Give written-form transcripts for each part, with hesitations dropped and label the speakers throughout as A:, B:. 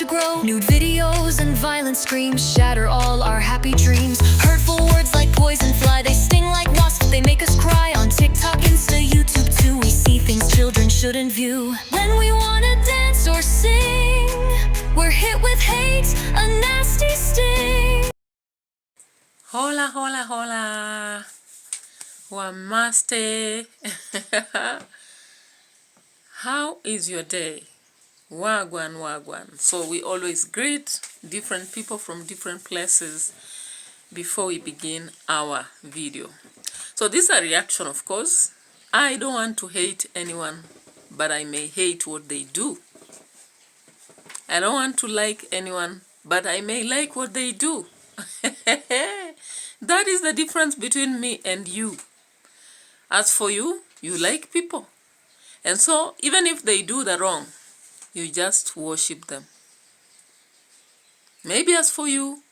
A: to grow. Nude videos and violent screams shatter all our happy dreams. Hurtful words like poison fly, they sting like wasps, they make us cry. On TikTok, Insta, YouTube too, we see things children shouldn't view. When we wanna dance or sing, we're hit with hate, a nasty sting.
B: Hola, hola, hola. Wamaste. How is your day? Wagwan, wagwan. So we always greet different people from different places before we begin our video. So this is a reaction, of course. I don't want to hate anyone, but I may hate what they do. I don't want to like anyone, but I may like what they do. That is the difference between me and you. As for you, you like people. And so, even if they do the wrong, you just worship them. Maybe as for you,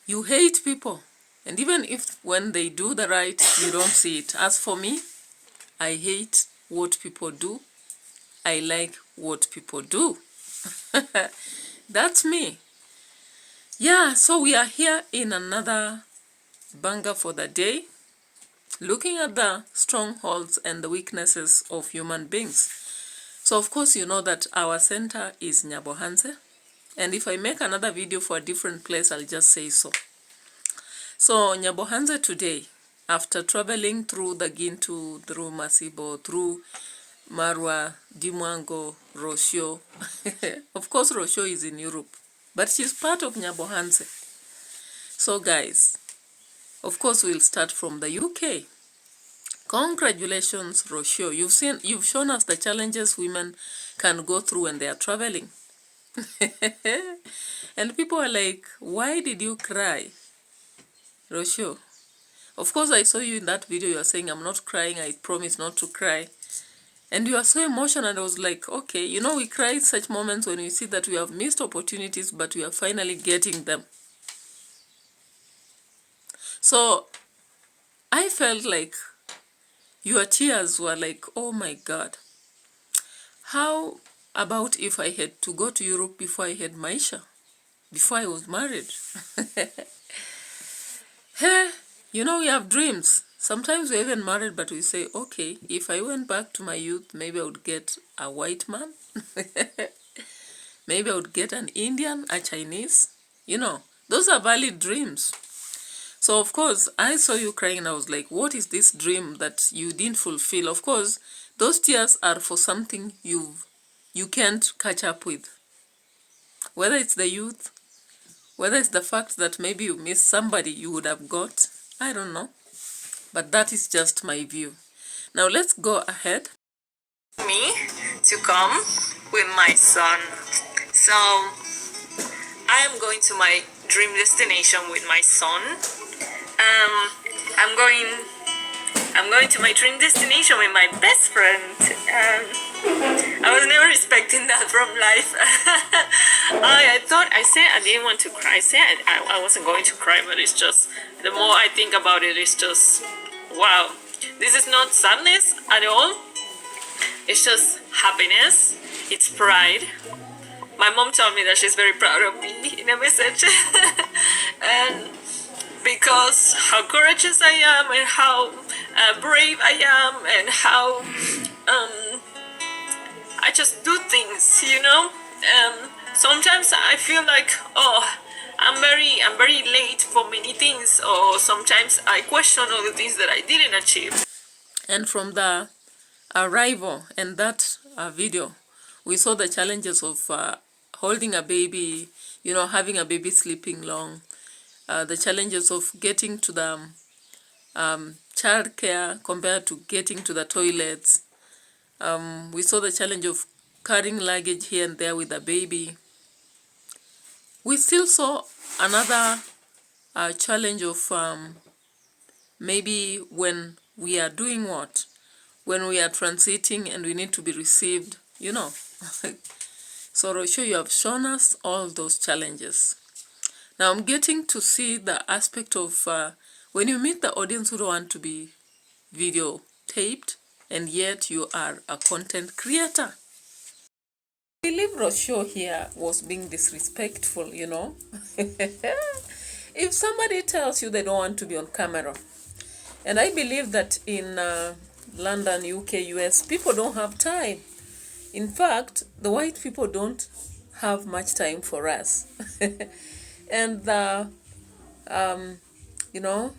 B: you hate people. And even if when they do the right, you don't see it. As for me, I hate what people do. I like what people do. That's me. Yeah, so we are here in another banger for the day, looking at the strongholds and the weaknesses of human beings. So of course you know that our center is Nyabohanse, and if I make another video for a different place, I'll just say so. So Nyabohanse today, after traveling through the Gintu, through Masibo, through Marwa, Dimwango, Roshio. Of course Roshio is in Europe, but she's part of Nyabohanse. So guys, of course we'll start from the UK. Congratulations, Roshio. You've shown us the challenges women can go through when they are traveling. And people are like, why did you cry, Roshio? Of course I saw you in that video. You are saying, I'm not crying, I promise not to cry. And you are so emotional, and I was like, okay, you know, we cry in such moments when we see that we have missed opportunities, but we are finally getting them. So I felt like your tears were like, oh my God, how about if I had to go to Europe before I had Maisha, before I was married? Hey, you know, we have dreams. Sometimes we're even married, but we say, okay, if I went back to my youth, maybe I would get a white man. Maybe I would get an Indian, a Chinese. You know, those are valid dreams. So, of course, I saw you crying and I was like, what is this dream that you didn't fulfill? Of course, those tears are for something you can't catch up with. Whether it's the youth, whether it's the fact that maybe you missed somebody you would have got, I don't know. But that is just my view. Now let's go ahead.
C: Me to come with my son. So I am going to my dream destination with my son. I'm going to my dream destination with my best friend. I was never expecting that from life. I didn't want to cry. I wasn't going to cry, but it's just, the more I think about it, it's just, wow. This is not sadness at all. It's just happiness. It's pride. My mom told me that she's very proud of me in a message. And because how courageous I am, and how brave I am, and how I just do things, you know. Sometimes I feel like, oh, I'm very late for many things, or sometimes I question all the things that I didn't achieve.
B: And from the arrival and that video, we saw the challenges of holding a baby, you know, having a baby sleeping long, the challenges of getting to the child care compared to getting to the toilets. We saw the challenge of carrying luggage here and there with the baby. We still saw another challenge of maybe when we are doing what? When we are transiting and we need to be received, you know. So Roshio, you have shown us all those challenges. Now I'm getting to see the aspect of when you meet the audience who don't want to be video taped, and yet you are a content creator. I believe Roshio here was being disrespectful, you know. If somebody tells you they don't want to be on camera, and I believe that in London, UK, US, people don't have time. In fact, the white people don't have much time for us. And you know,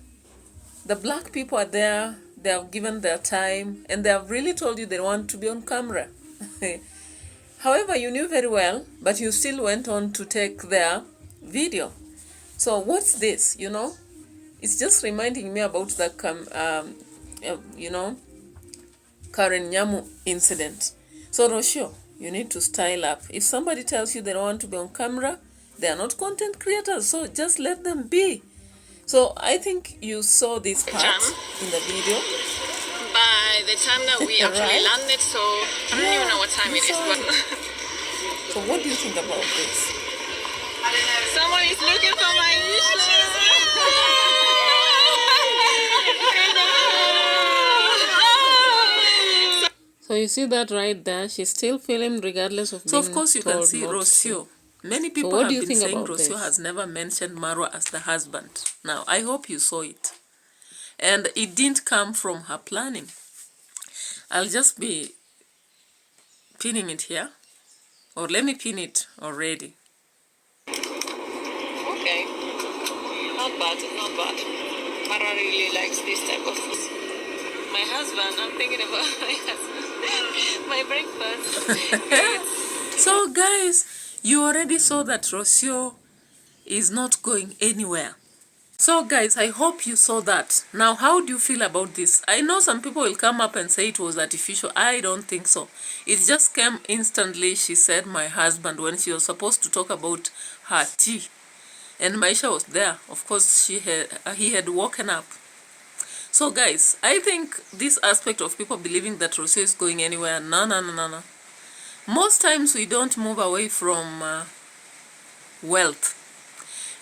B: the black people are there, they have given their time, and they have really told you they want to be on camera. However, you knew very well, but you still went on to take their video. So what's this, you know? It's just reminding me about the, you know, Karen Nyamu incident. So Roshio, you need to style up. If somebody tells you they don't want to be on camera, they are not content creators, so just let them be. So I think you saw this part in the video.
C: By the time that we actually landed, so I don't even know what time it is. But
B: so what do you think about this?
C: Someone is looking for my
B: So you see that right there? She's still filming regardless of being
C: So of course you can see
B: Roshio. Many people have been saying Roshio has never mentioned Marwa as the husband. Now, I hope you saw it. And it didn't come from her planning. I'll just be pinning it here. Or let me pin it already.
C: Okay. Not bad, not bad. Mara really likes this type of food. My husband, I'm thinking about my husband. My breakfast.
B: So guys, you already saw that Roshio is not going anywhere. So guys, I hope you saw that. Now, how do you feel about this? I know some people will come up and say it was artificial. I don't think so. It just came instantly. She said my husband when she was supposed to talk about her tea. And Maisha was there. Of course, he had woken up. So guys, I think this aspect of people believing that Roshio is going anywhere, no. Most times we don't move away from wealth.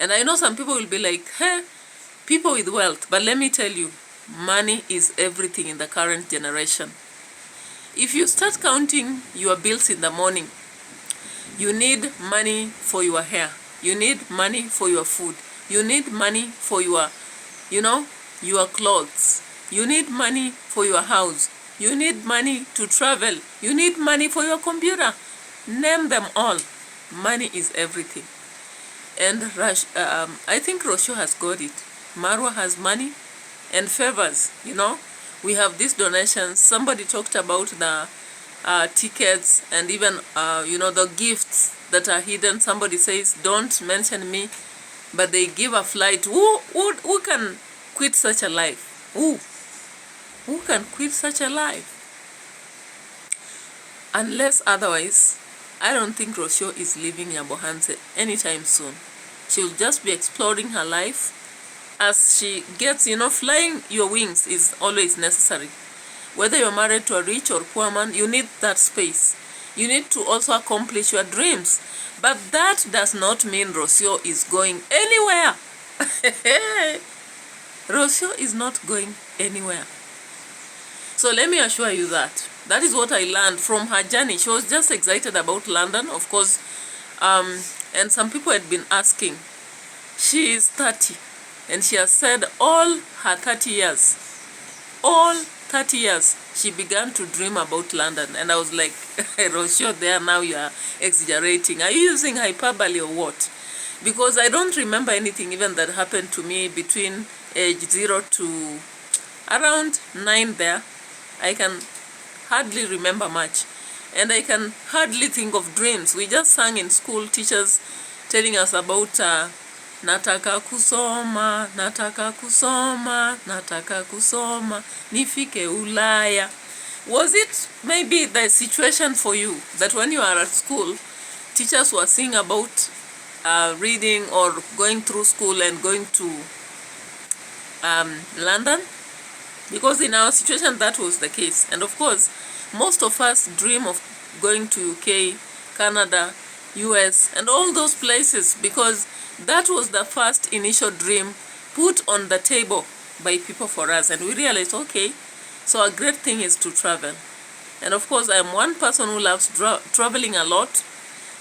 B: And I know some people will be like, hey, people with wealth. But let me tell you, money is everything in the current generation. If you start counting your bills in the morning, you need money for your hair. You need money for your food. You need money for your, you know, your clothes. You need money for your house. You need money to travel. You need money for your computer. Name them all. Money is everything. And I think Roshio has got it. Marwa has money and favors, you know. We have these donations. Somebody talked about the tickets and even, you know, the gifts that are hidden. Somebody says, don't mention me, but they give a flight. Who can quit such a life? Who can quit such a life? Unless otherwise, I don't think Roshio is leaving Yambohanse anytime soon. She'll just be exploring her life as she gets, you know, flying your wings is always necessary. Whether you're married to a rich or poor man, you need that space. You need to also accomplish your dreams. But that does not mean Roshio is going anywhere. Roshio is not going anywhere. So let me assure you that. That is what I learned from her journey. She was just excited about London, of course. And some people had been asking. She is 30. And she has said all her 30 years, she began to dream about London. And I was like, Roshio, there now you are exaggerating. Are you using hyperbole or what? Because I don't remember anything even that happened to me between age 0 to around 9 there. I can hardly remember much. And I can hardly think of dreams. We just sang in school, teachers telling us about nataka kusoma, nataka kusoma, nataka kusoma, nifike Ulaya. Was it maybe the situation for you that when you are at school, teachers were saying about reading or going through school and going to London? Because in our situation, that was the case. And of course, most of us dream of going to UK, Canada, US, and all those places because that was the first initial dream put on the table by people for us. And we realized, okay, so a great thing is to travel. And of course, I'm one person who loves traveling a lot.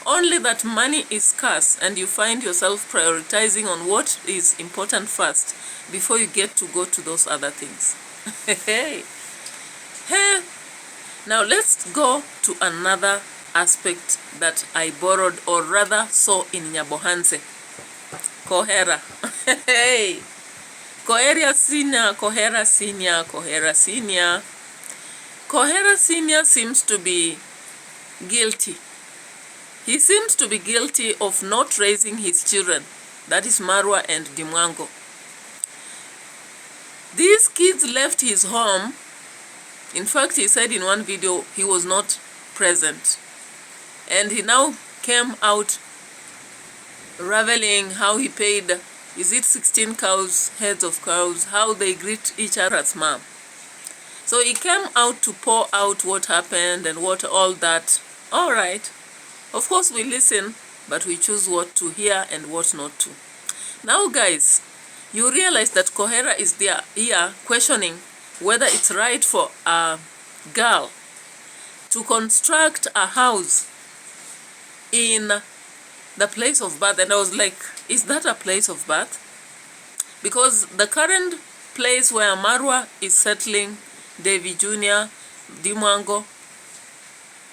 B: Only that money is scarce and you find yourself prioritizing on what is important first before you get to go to those other things. Hey. Now let's go to another aspect that I borrowed, or rather saw in Nyabohanse. Kohera. Hey. Kohera Senior, Kohera Senior, Kohera Senior. Kohera Senior seems to be guilty. He seems to be guilty of not raising his children. That is Marwa and Dimwango. These kids left his home. In fact, he said in one video he was not present. And he now came out reveling how he paid, is it 16 cows, heads of cows, how they greet each other as mom. So he came out to pour out what happened and what all that. All right. Of course we listen, but we choose what to hear and what not to. Now guys, you realize that Kohera is there here questioning whether it's right for a girl to construct a house in the place of birth. And I was like, is that a place of birth? Because the current place where Marwa is settling, Davy Jr., Dimwango,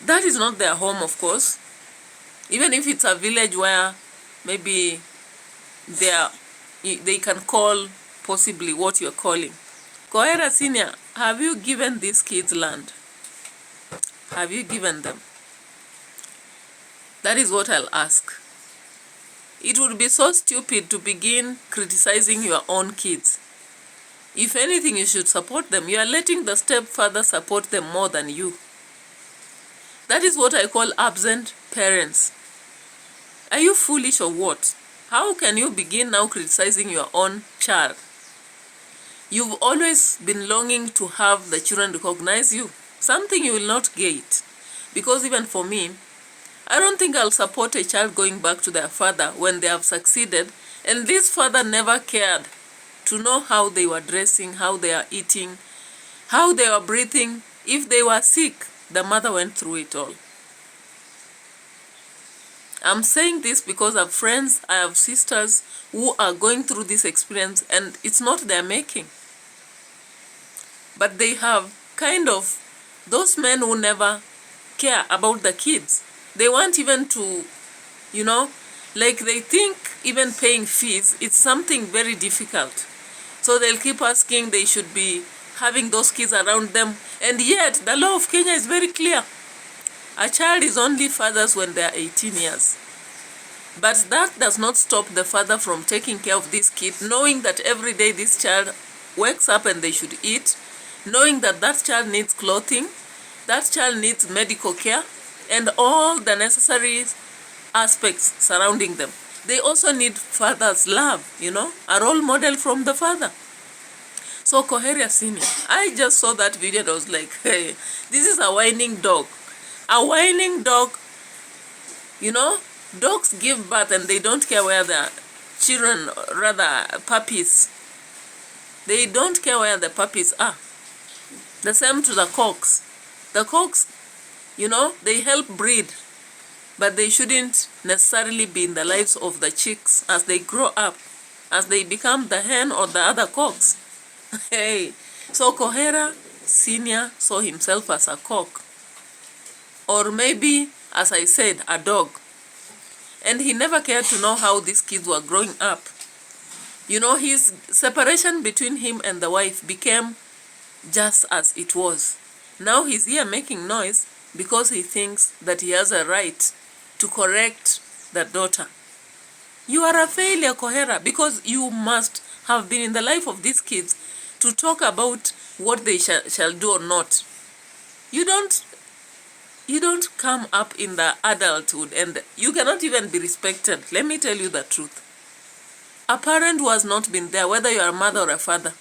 B: that is not their home, of course. Even if it's a village where maybe they can call possibly what you're calling. Kohera Senior, have you given these kids land? Have you given them? That is what I'll ask. It would be so stupid to begin criticizing your own kids. If anything, you should support them. You are letting the stepfather support them more than you. That is what I call absent parents. Are you foolish or what? How can you begin now criticizing your own child? You've always been longing to have the children recognize you. Something you will not get. Because even for me, I don't think I'll support a child going back to their father when they have succeeded, and this father never cared to know how they were dressing, how they are eating, how they were breathing. If they were sick, the mother went through it all. I'm saying this because I have friends, I have sisters who are going through this experience, and it's not their making. But they have kind of those men who never care about the kids. They want even to, like they think even paying fees, it's something very difficult. So they'll keep asking they should be having those kids around them. And yet, the law of Kenya is very clear. A child is only fathers when they are 18 years. But that does not stop the father from taking care of this kid, knowing that every day this child wakes up and they should eat, knowing that that child needs clothing, that child needs medical care, and all the necessary aspects surrounding them. They also need father's love, a role model from the father. So Kohera Senior, I just saw that video and I was like, hey, this is a whining dog. A whining dog, dogs give birth and they don't care where the children, rather puppies, they don't care where the puppies are. The same to the cocks. The cocks, they help breed, but they shouldn't necessarily be in the lives of the chicks as they grow up, as they become the hen or the other cocks. Hey, so Kohera Senior saw himself as a cock, or maybe, as I said, a dog. And he never cared to know how these kids were growing up. His separation between him and the wife became just as it was. Now he's here making noise because he thinks that he has a right to correct the daughter. You are a failure, Kohera, because you must have been in the life of these kids to talk about what they shall do or not. You don't come up in the adulthood and you cannot even be respected. Let me tell you the truth. A parent who has not been there, whether you are a mother or a father,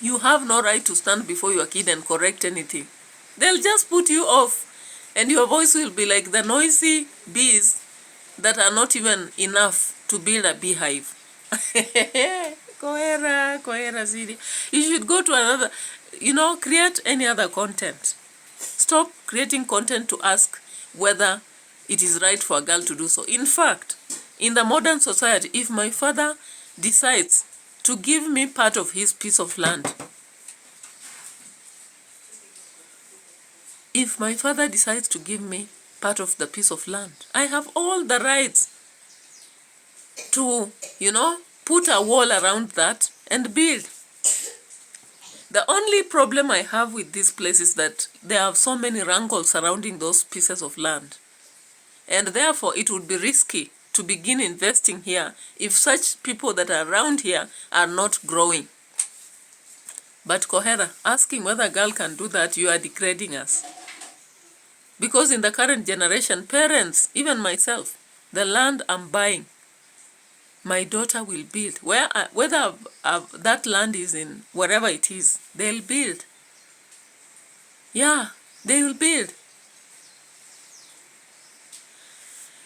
B: you have no right to stand before your kid and correct anything. They'll just put you off and your voice will be like the noisy bees that are not even enough to build a beehive. Kohera City. You should go to another, create any other content. Stop creating content to ask whether it is right for a girl to do so. In fact, in the modern society, if my father decides to give me part of his piece of land, if my father decides to give me part of the piece of land, I have all the rights to, put a wall around that and build. The only problem I have with this place is that there are so many wrangles surrounding those pieces of land. And therefore, it would be risky to begin investing here if such people that are around here are not growing. But Kohera, asking whether a girl can do that, you are degrading us. Because in the current generation, parents, even myself, the land I'm buying, my daughter will build. Whether that land is in wherever it is, they'll build. Yeah, they will build.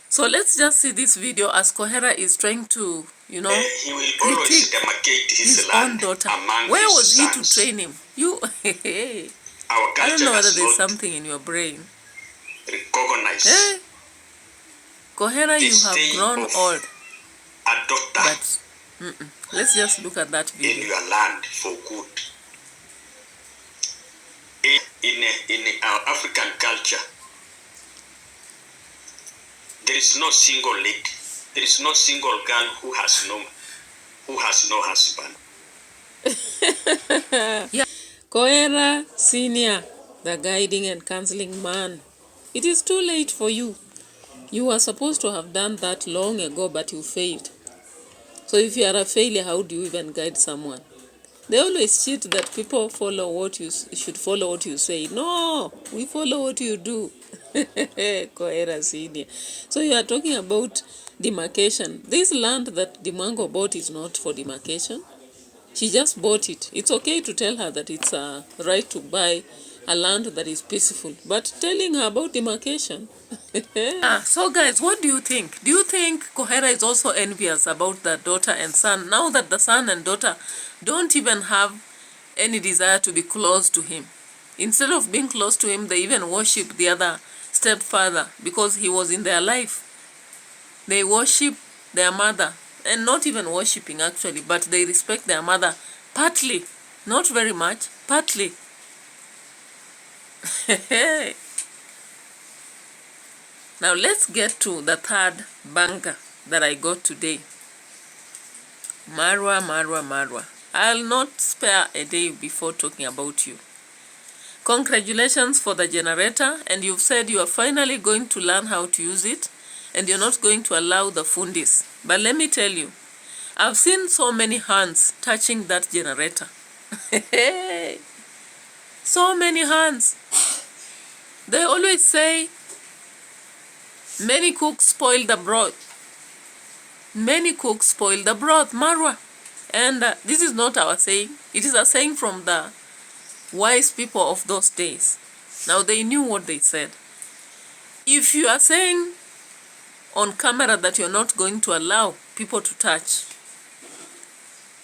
B: So let's just see this video as Kohera is trying to,
D: he will always demarcate his
B: own
D: land
B: daughter.
D: among
B: Where
D: his
B: was he
D: sons.
B: to train him? You,
D: Our
B: I don't
D: culture
B: know whether
D: does
B: there's
D: not
B: something in your brain.
D: recognize
B: Kohera,
D: the
B: you have
D: stay
B: grown
D: of
B: old.
D: a daughter
B: But let's just look at that
D: in
B: video.
D: your land for good. In our African culture, there is no single lady, there is no single girl who has no husband.
B: Yeah. Kohera Senior, the guiding and counseling man. It is too late for you. You were supposed to have done that long ago, but you failed. So if you are a failure, how do you even guide someone? They always cheat that people follow what you should follow what you say. No, we follow what you do. Kohera Senior. So you are talking about demarcation. This land that Dimango bought is not for demarcation. She just bought it. It's okay to tell her that it's a right to buy a land that is peaceful, but telling her about demarcation. So guys, what do you think? Do you think Kohera is also envious about the daughter and son, now that the son and daughter don't even have any desire to be close to him? Instead of being close to him, they even worship the other stepfather because he was in their life. They worship their mother, and not even worshipping actually, but they respect their mother partly, not very much, partly. Now let's get to the third banger that I got today. Marwa. I'll not spare a day before talking about you. Congratulations for the generator, and you've said you are finally going to learn how to use it, and you're not going to allow the fundis. But let me tell you, I've seen so many hands touching that generator. So many hands. They always say, many cooks spoil the broth. Many cooks spoil the broth, Marwa. And this is not our saying. It is a saying from the wise people of those days. Now they knew what they said. If you are saying on camera that you're not going to allow people to touch,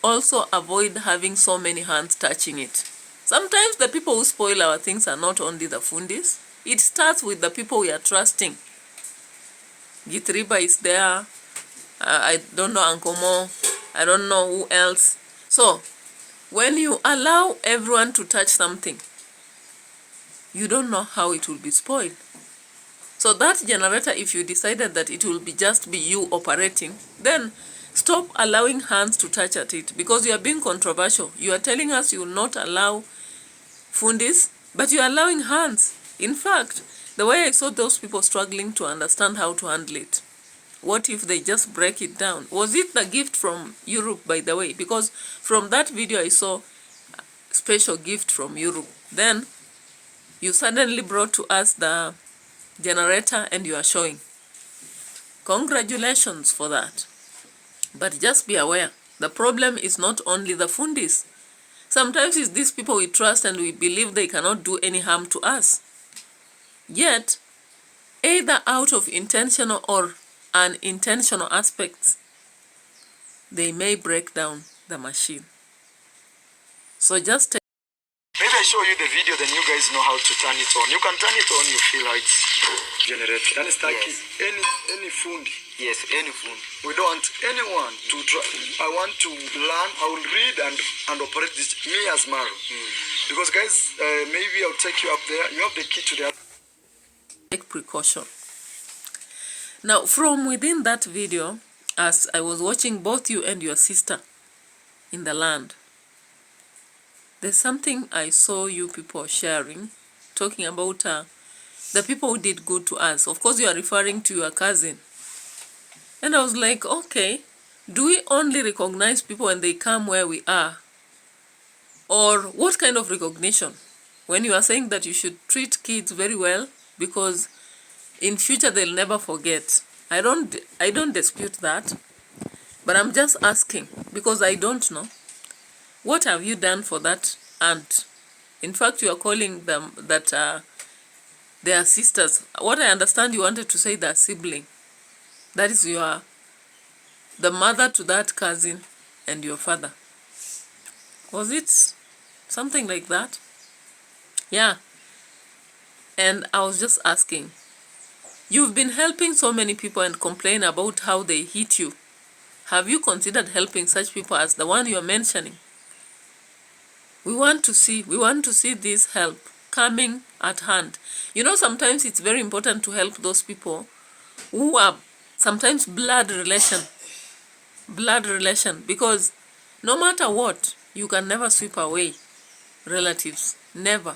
B: also avoid having so many hands touching it. Sometimes the people who spoil our things are not only the fundis. It starts with the people we are trusting. Gitriba is there. I don't know Ankomo. I don't know who else. So, when you allow everyone to touch something, you don't know how it will be spoiled. So that generator, if you decided that it will just be you operating, then stop allowing hands to touch at it, because you are being controversial. You are telling us you will not allow fundis, but you are allowing hands. In fact, the way I saw those people struggling to understand how to handle it, what if they just break it down? Was it the gift from Europe, by the way? Because from that video I saw a special gift from Europe. Then you suddenly brought to us the generator and you are showing. Congratulations for that. But just be aware, the problem is not only the fundis. Sometimes it's these people we trust and we believe they cannot do any harm to us. Yet, either out of intentional or unintentional aspects, they may break down the machine. So just take
E: show you the video, then you guys know how to turn it on. You can turn it on, you feel how it's generated. And it's like any fundi.
F: Yes, any phone.
E: We don't want anyone to try. I want to learn, I will read and operate this, me as Maru. Because guys, maybe I'll take you up there. You have the key to the...
B: Take precaution. Now, from within that video, as I was watching both you and your sister in the land, there's something I saw you people sharing, talking about the people who did good to us. Of course, you are referring to your cousin. And I was like, okay, do we only recognize people when they come where we are? Or what kind of recognition? When you are saying that you should treat kids very well because in future they'll never forget. I don't dispute that. But I'm just asking because I don't know. What have you done for that aunt? In fact, you are calling them that they are sisters. What I understand, you wanted to say that sibling. That is the mother to that cousin and your father. Was it something like that? Yeah. And I was just asking, you've been helping so many people and complain about how they hit you. Have you considered helping such people as the one you're mentioning? We want to see this help coming at hand. You know, sometimes it's very important to help those people who are sometimes blood relation, because no matter what, you can never sweep away relatives, never.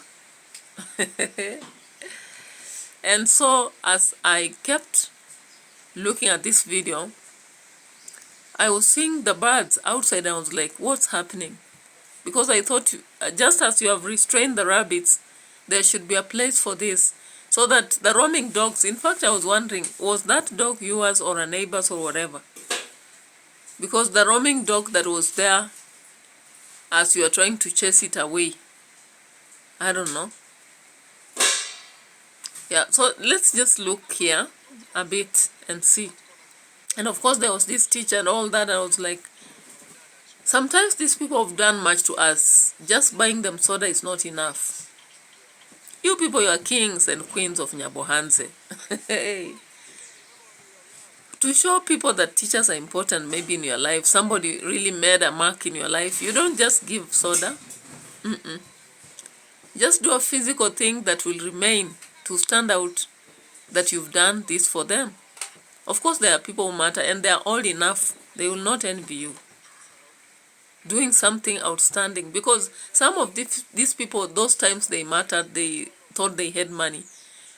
B: And so as I kept looking at this video, I was seeing the birds outside and I was like, what's happening? Because I thought, just as you have restrained the rabbits, there should be a place for this. So that the roaming dogs, in fact, I was wondering, was that dog yours or a neighbor's or whatever? Because the roaming dog that was there, as you are trying to chase it away, I don't know. Yeah, so let's just look here a bit and see. And of course, there was this teacher and all that. I was like, sometimes these people have done much to us. Just buying them soda is not enough. You people, you are kings and queens of Nyabohanse. To show people that teachers are important, maybe in your life, somebody really made a mark in your life, you don't just give soda. Just do a physical thing that will remain to stand out that you've done this for them. Of course, there are people who matter and they are old enough. They will not envy you doing something outstanding, because some of these people, those times they mattered, they thought they had money,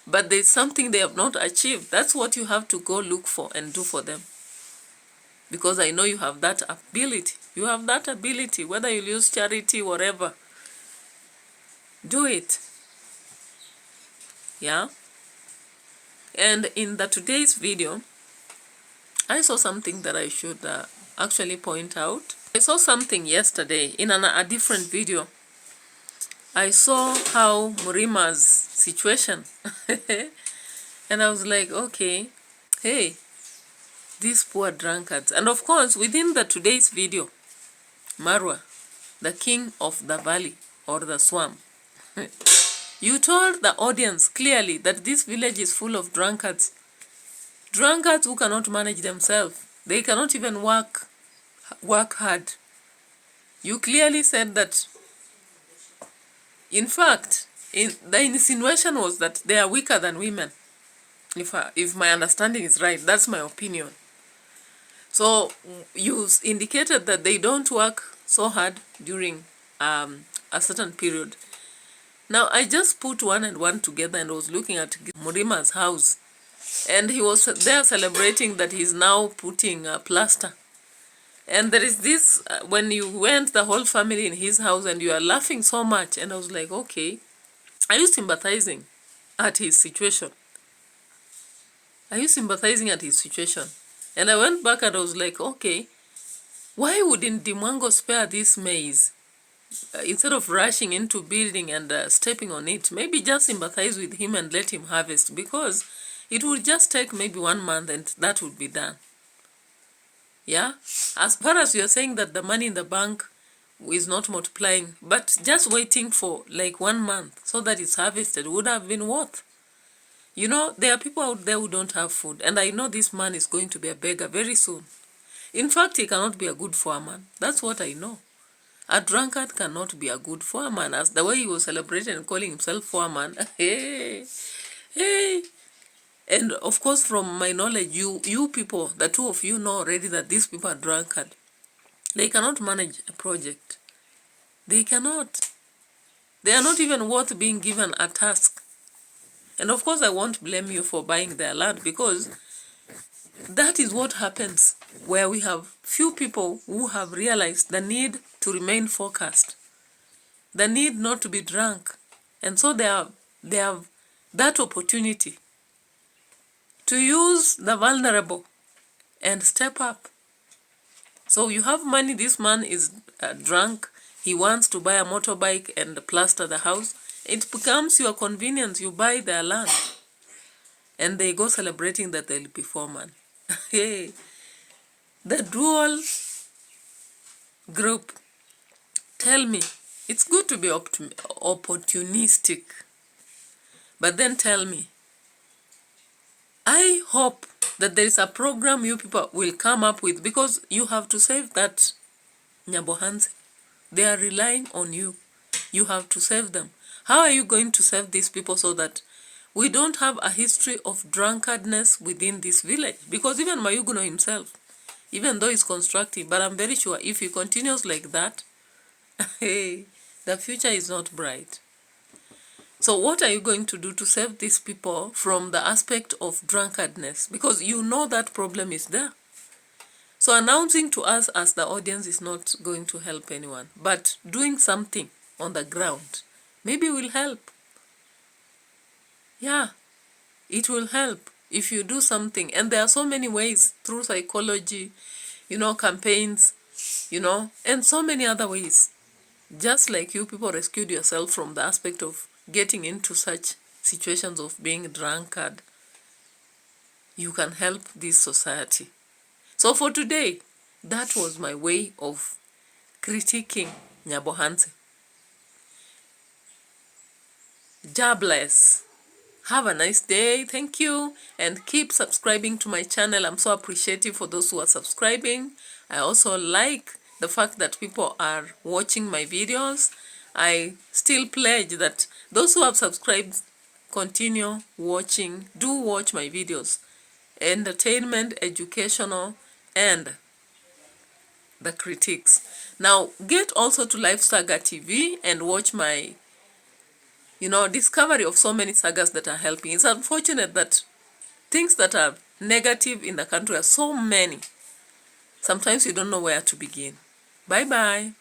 B: but there's something they have not achieved. That's what you have to go look for and do for them, because I know you have that ability. You have that ability, whether you use charity, whatever, do it. Yeah. And in today's video, I saw something that I should actually point out. I saw something yesterday in a different video. I saw how Murima's situation. And I was like, okay, hey, these poor drunkards. And of course, within today's video, Marwa, the king of the valley or the swamp, you told the audience clearly that this village is full of drunkards. Drunkards who cannot manage themselves. They cannot even work hard. You clearly said that. In fact, the insinuation was that they are weaker than women. If my understanding is right, that's my opinion. So you indicated that they don't work so hard during a certain period. Now, I just put one and one together and was looking at Murima's house. And he was there celebrating that he's now putting plaster. And there is this, when you went, the whole family in his house, and you are laughing so much. And I was like, okay, are you sympathizing at his situation? Are you sympathizing at his situation? And I went back and I was like, okay, why wouldn't Dimwango spare this maize? Instead of rushing into building and stepping on it, maybe just sympathize with him and let him harvest, because it would just take maybe 1 month and that would be done. Yeah? As far as you're saying that the money in the bank is not multiplying, but just waiting for like 1 month so that it's harvested would have been worth. You know, there are people out there who don't have food, and I know this man is going to be a beggar very soon. In fact, he cannot be a good foreman. That's what I know. A drunkard cannot be a good foreman, as the way he was celebrating and calling himself foreman. Hey, hey. And of course, from my knowledge, you people, the two of you know already that these people are drunkard. They cannot manage a project. They cannot. They are not even worth being given a task. And of course, I won't blame you for buying their land, because that is what happens where we have few people who have realized the need to remain focused, the need not to be drunk. And so they have that opportunity to use the vulnerable and step up. So you have money, this man is drunk, he wants to buy a motorbike and plaster the house. It becomes your convenience, you buy their land. And they go celebrating that they'll be foreman. Hey, the dual group, tell me, it's good to be opportunistic, but then tell me, I hope that there is a program you people will come up with, because you have to save that Nyabohanse. They are relying on you. You have to save them. How are you going to save these people so that we don't have a history of drunkardness within this village? Because even Mayuguno himself, even though he's constructive, but I'm very sure if he continues like that, hey, the future is not bright. So what are you going to do to save these people from the aspect of drunkardness? Because you know that problem is there. So announcing to us as the audience is not going to help anyone, but doing something on the ground maybe will help. Yeah, it will help if you do something. And there are so many ways, through psychology, campaigns, and so many other ways. Just like you people rescued yourself from the aspect of getting into such situations of being drunkard, you can help this society. So for today, that was my way of critiquing Nyabohanse. God bless. Have a nice day. Thank you. And keep subscribing to my channel. I'm so appreciative for those who are subscribing. I also like the fact that people are watching my videos. I still pledge that those who have subscribed continue watching. Do watch my videos. Entertainment, educational, and the critiques. Now, get also to Life Saga TV and watch my discovery of so many sagas that are helping. It's unfortunate that things that are negative in the country are so many. Sometimes you don't know where to begin. Bye-bye.